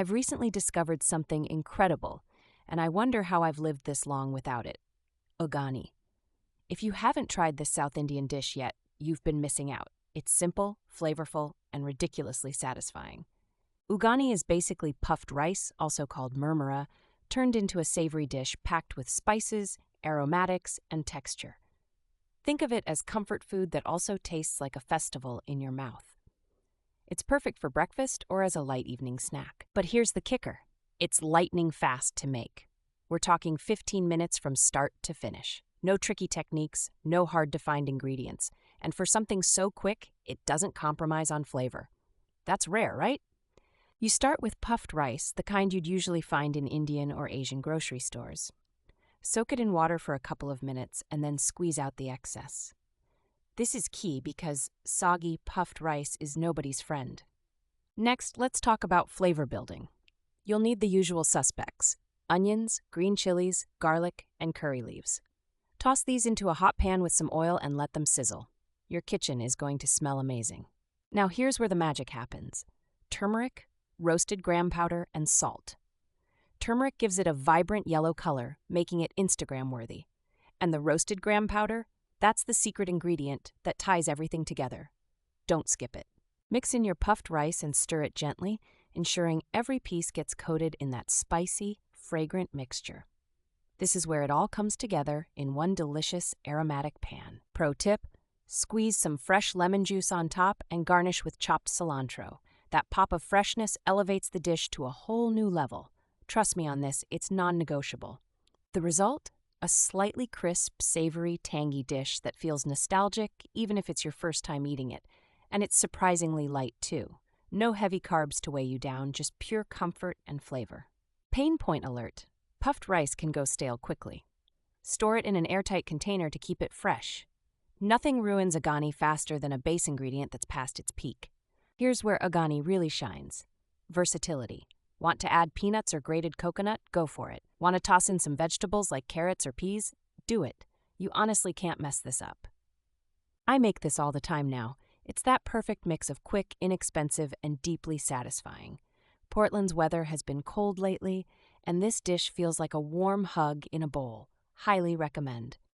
I've recently discovered something incredible, and I wonder how I've lived this long without it. Uggani. If you haven't tried this South Indian dish yet, you've been missing out. It's simple, flavorful, and ridiculously satisfying. Uggani is basically puffed rice, also called murmura, turned into a savory dish packed with spices, aromatics, and texture. Think of it as comfort food that also tastes like a festival in your mouth. It's perfect for breakfast or as a light evening snack. But here's the kicker. It's lightning fast to make. We're talking 15 minutes from start to finish. No tricky techniques, no hard-to-find ingredients. And for something so quick, it doesn't compromise on flavor. That's rare, right? You start with puffed rice, the kind you'd usually find in Indian or Asian grocery stores. Soak it in water for a couple of minutes and then squeeze out the excess. This is key because soggy, puffed rice is nobody's friend. Next, let's talk about flavor building. You'll need the usual suspects: onions, green chilies, garlic, and curry leaves. Toss these into a hot pan with some oil and let them sizzle. Your kitchen is going to smell amazing. Now here's where the magic happens: turmeric, roasted graham powder, and salt. Turmeric gives it a vibrant yellow color, making it Instagram-worthy. And the roasted graham powder? That's the secret ingredient that ties everything together. Don't skip it. Mix in your puffed rice and stir it gently, ensuring every piece gets coated in that spicy, fragrant mixture. This is where it all comes together in one delicious, aromatic pan. Pro tip: squeeze some fresh lemon juice on top and garnish with chopped cilantro. That pop of freshness elevates the dish to a whole new level. Trust me on this, it's non-negotiable. The result? A slightly crisp, savory, tangy dish that feels nostalgic even if it's your first time eating it. And it's surprisingly light too. No heavy carbs to weigh you down, just pure comfort and flavor. Pain point alert: puffed rice can go stale quickly. Store it in an airtight container to keep it fresh. Nothing ruins Uggani faster than a base ingredient that's past its peak. Here's where Uggani really shines: versatility. Want to add peanuts or grated coconut? Go for it. Want to toss in some vegetables like carrots or peas? Do it. You honestly can't mess this up. I make this all the time now. It's that perfect mix of quick, inexpensive, and deeply satisfying. Portland's weather has been cold lately, and this dish feels like a warm hug in a bowl. Highly recommend.